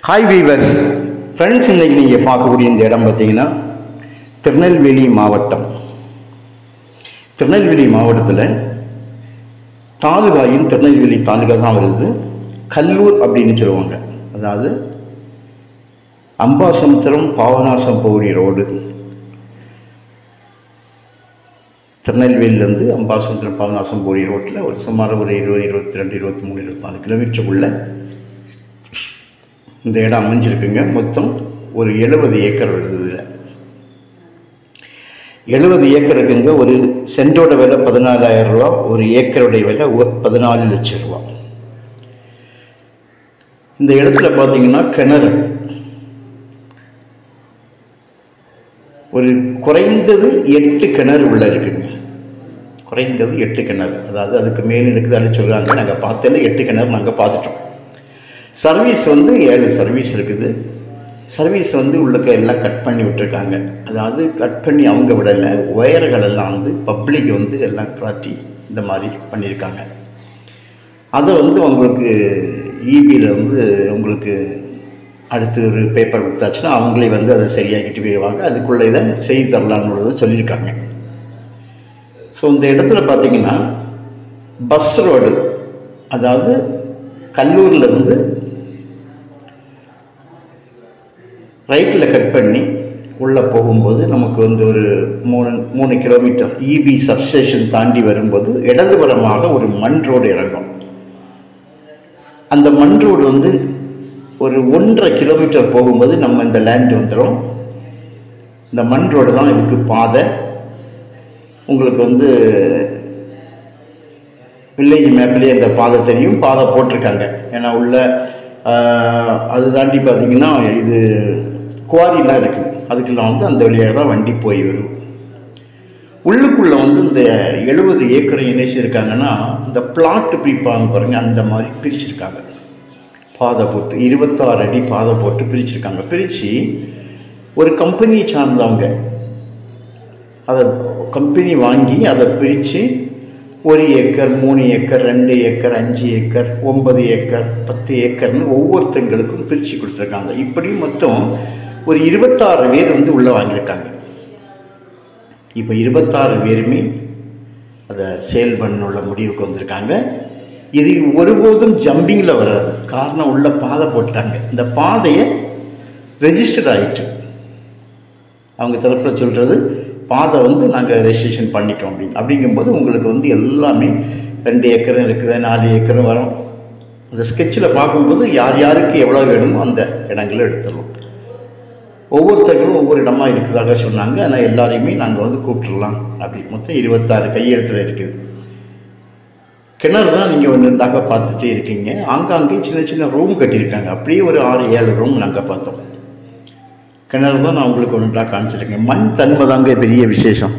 Hi viewers friends, இன்றைக்கி நீங்கள் பார்க்கக்கூடிய இந்த இடம் பார்த்தீங்கன்னா திருநெல்வேலி மாவட்டம். திருநெல்வேலி மாவட்டத்தில் தாலுகாயும் திருநெல்வேலி தாலுகா தான் வருது. கல்லூர் அப்படின்னு சொல்லுவாங்க. அதாவது அம்பாசமுத்திரம் பாபநாசம் போகிற ரோடு. திருநெல்வேலியிலேருந்து அம்பாசமுத்திரம் பாபநாசம் போகிற ரோட்டில் ஒரு சுமார் ஒரு 20, 22, 23, 24 கிலோமீட்டருக்குள்ள இந்த இடம் அமைஞ்சிருக்குங்க. மொத்தம் ஒரு 70 ஏக்கர் வருது. இதில் 70 ஏக்கர் இருக்குங்க. ஒரு சென்டோட விலை 14,000 ரூபா, ஒரு ஏக்கருடைய விலை 14 லட்சம் ரூபா. இந்த இடத்துல பார்த்தீங்கன்னா கிணறு ஒரு குறைந்தது 8 கிணறு உள்ள இருக்குங்க. குறைந்தது 8 கிணறு, அதாவது அதுக்கு மேலே இருக்குது அப்படின்னு சொல்கிறாங்க. நாங்கள் பார்த்ததில் 8 கிணறு நாங்கள் பார்த்துட்டோம். சர்வீஸ் 7 சர்வீஸ் இருக்குது. சர்வீஸ் உள்ளுக்க எல்லாம் கட் பண்ணி விட்டுருக்காங்க. அதாவது கட் பண்ணி அவங்க விடலை, ஒயர்கள் எல்லாம் பப்ளிக் எல்லாம் காட்டி இந்த மாதிரி பண்ணியிருக்காங்க. அதை உங்களுக்கு ஈபியில் உங்களுக்கு அடுத்து ஒரு பேப்பர் கொடுத்தாச்சுன்னா அவங்களே அதை சரியாக்கிட்டு போயிடுவாங்க. அதுக்குள்ளே இதை செய்து தரலான்னு சொல்லியிருக்காங்க. ஸோ இந்த இடத்துல பார்த்தீங்கன்னா பஸ் ரோடு, அதாவது கல்லூரிலேருந்து ரைட்டில் கட் பண்ணி உள்ளே போகும்போது நமக்கு ஒரு 3 கிலோமீட்டர் இபி சப்ஸ்டேஷன் தாண்டி வரும்போது இடதுபுறமாக ஒரு மண் ரோடு இறங்கும். அந்த மண் ரோடு ஒரு 1.5 கிலோமீட்டர் போகும்போது நம்ம இந்த லேண்ட் வந்துடும். இந்த மண் ரோடு தான் இதுக்கு பாதை. உங்களுக்கு வில்லேஜ் மேப்லேயே இந்த பாதை தெரியும். பாதை போட்டிருக்காங்க. ஏன்னா உள்ள அது தாண்டி பார்த்தீங்கன்னா இது குவாரிலாம் இருக்குது. அதுக்கெல்லாம் அந்த வழியாக தான் வண்டி போய் வரும். உள்ளுக்குள்ளே இந்த 70 ஏக்கரை இணைச்சிருக்காங்கன்னா இந்த பிளாட்டு பிரிப்பாங்க பாருங்கள், அந்த மாதிரி பிரிச்சுருக்காங்க. பாதை போட்டு 26 அடி பாதை போட்டு பிரிச்சுருக்காங்க. பிரித்து ஒரு கம்பெனியை சார்ந்தவங்க அதை கம்பெனி வாங்கி அதை பிரித்து 1 acre, 3 acre, 2 acre, 5 acre, 9 acre, 10 ஏக்கர்னு ஒவ்வொருத்தங்களுக்கும் பிரித்து கொடுத்துருக்காங்க. இப்படி மொத்தம் ஒரு 26 பேர் உள்ளே வாங்கியிருக்காங்க. இப்போ 26 பேருமே அதை சேல் பண்ண முடிவுக்கு வந்திருக்காங்க. இது ஒருபோதும் ஜம்பிங்கில் வராது. காரணம் உள்ள பாதை போட்டாங்க. இந்த பாதையை ரெஜிஸ்டர் ஆகிட்டு அவங்க தரப்பில் சொல்கிறது பாதை நாங்கள் ரெஜிஸ்ட்ரேஷன் பண்ணிட்டோம் அப்படிங்கும்போது உங்களுக்கு எல்லாமே 2 ஏக்கரும் இருக்குது, 4 ஏக்கரும் வரும். அந்த ஸ்கெட்சில் பார்க்கும்போது யார் யாருக்கு எவ்வளோ வேணுமோ அந்த இடங்களை எடுத்துடலாம். ஒவ்வொருத்தர்களும் ஒவ்வொரு இடமா இருக்கிறதாக சொன்னாங்க. ஆனால் எல்லாரையுமே நாங்கள் கூப்பிட்டுடலாம் அப்படி. மொத்தம் 26 கையெழுத்தில் இருக்குது. கிணறு தான் நீங்கள் ஒன்றாக பார்த்துட்டே இருக்கீங்க. ஆங்காங்கே சின்ன சின்ன ரூம் கட்டியிருக்காங்க. அப்படியே ஒரு 6-7 ரூம் நாங்கள் பார்த்தோம். கிணறு தான் நான் உங்களுக்கு ஒன்றாக காமிச்சிருக்கேன். மண் தன்மை தாங்க பெரிய விசேஷம்.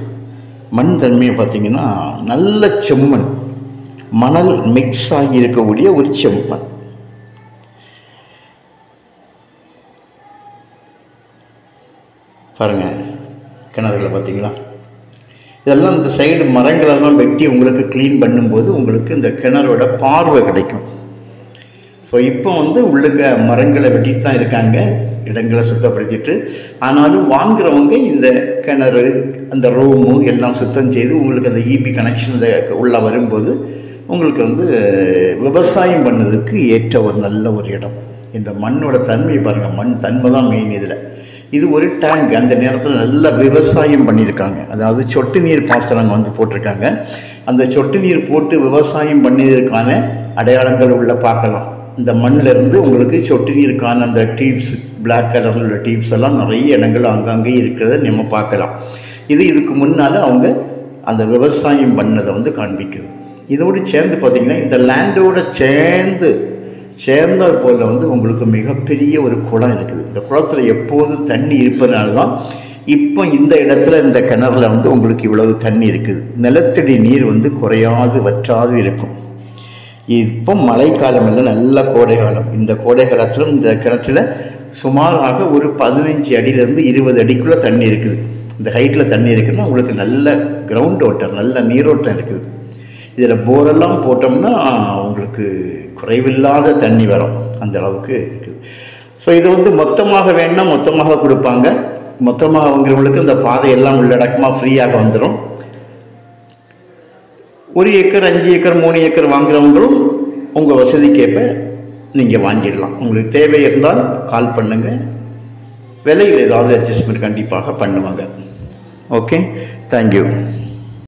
மண் தன்மையை பார்த்தீங்கன்னா நல்ல செம்மண், மணல் மிக்ஸ் ஆகி இருக்கக்கூடிய ஒரு செம்மண். பாருங்கள் கிணறுகளை பார்த்தீங்களா? இதெல்லாம் இந்த சைடு மரங்களெல்லாம் வெட்டி உங்களுக்கு க்ளீன் பண்ணும்போது உங்களுக்கு இந்த கிணறோட பார்வை கிடைக்கும். ஸோ இப்போ உள்ளுக்க மரங்களை வெட்டிட்டு தான் இருக்காங்க, இடங்களை சுத்தப்படுத்திட்டு. ஆனாலும் வாங்குறவங்க இந்த கிணறு, அந்த ரூமு எல்லாம் சுத்தம் செய்து உங்களுக்கு அந்த இபி கனெக்ஷன் உள்ளே வரும்போது உங்களுக்கு விவசாயம் பண்ணதுக்கு ஏற்ற ஒரு நல்ல ஒரு இடம். இந்த மண்ணோட தன்மை பாருங்கள், மண் தன்மை தான் மெயின். இதில் இது ஒரு டேங்க். அந்த நேரத்தில் நல்லா விவசாயம் பண்ணியிருக்காங்க. அதாவது சொட்டு நீர் பாசனம் போட்டிருக்காங்க. அந்த சொட்டு நீர் போட்டு விவசாயம் பண்ணியதற்கான அடையாளங்கள் உள்ள பார்க்கலாம். இந்த மண்ணிலேருந்து உங்களுக்கு சொட்டு நீருக்கான அந்த டியூப்ஸ், பிளாக் கலரில் உள்ள டியூப்ஸ் எல்லாம் நிறைய இடங்கள் அங்கங்கே இருக்கிறத நம்ம பார்க்கலாம். இதுக்கு முன்னால் அவங்க அந்த விவசாயம் பண்ணதை காண்பிக்குது. இதோடு சேர்ந்து பார்த்திங்கன்னா இந்த லேண்டோட சேர்ந்தால் போல் உங்களுக்கு மிகப்பெரிய ஒரு குளம் இருக்குது. இந்த குளத்தில் எப்போதும் தண்ணி இருப்பதனால தான் இப்போ இந்த இடத்துல இந்த கிணறுல உங்களுக்கு இவ்வளவு தண்ணி இருக்குது. நிலத்தடி நீர் குறையாது வற்றாது இருக்கும். இப்போ மழைக்காலம் இல்லை, நல்ல கோடை காலம். இந்த கோடை காலத்தில் இந்த கிணத்துல சுமாராக ஒரு 15 அடியிலேருந்து 20 அடிக்குள்ளே தண்ணி இருக்குது. இந்த ஹைட்டில் தண்ணி இருக்குதுன்னா உங்களுக்கு நல்ல கிரவுண்ட் வாட்டர், நல்ல நீரோட்டம் இருக்குது. இதில் போரெல்லாம் போட்டோம்னா உங்களுக்கு குறைவில்லாத தண்ணி வரும், அந்த அளவுக்கு இருக்குது. ஸோ இது வந்து மொத்தமாக வேணும்னா மொத்தமாக கொடுப்பாங்க. மொத்தமாக வாங்குறவங்களுக்கு இந்த பாதையெல்லாம் உள்ளடக்கமாக ஃப்ரீயாக வந்துடும். 1 ஏக்கர் 5 ஏக்கர் 3 ஏக்கர் வாங்குறவங்களும் உங்கள் வசதிக்கேற்ப நீங்கள் வாங்கிடலாம். உங்களுக்கு தேவை இருந்தால் கால் பண்ணுங்கள். விலையில் ஏதாவது அட்ஜஸ்ட்மெண்ட் கண்டிப்பாக பண்ணுவாங்க. Okay, thank you.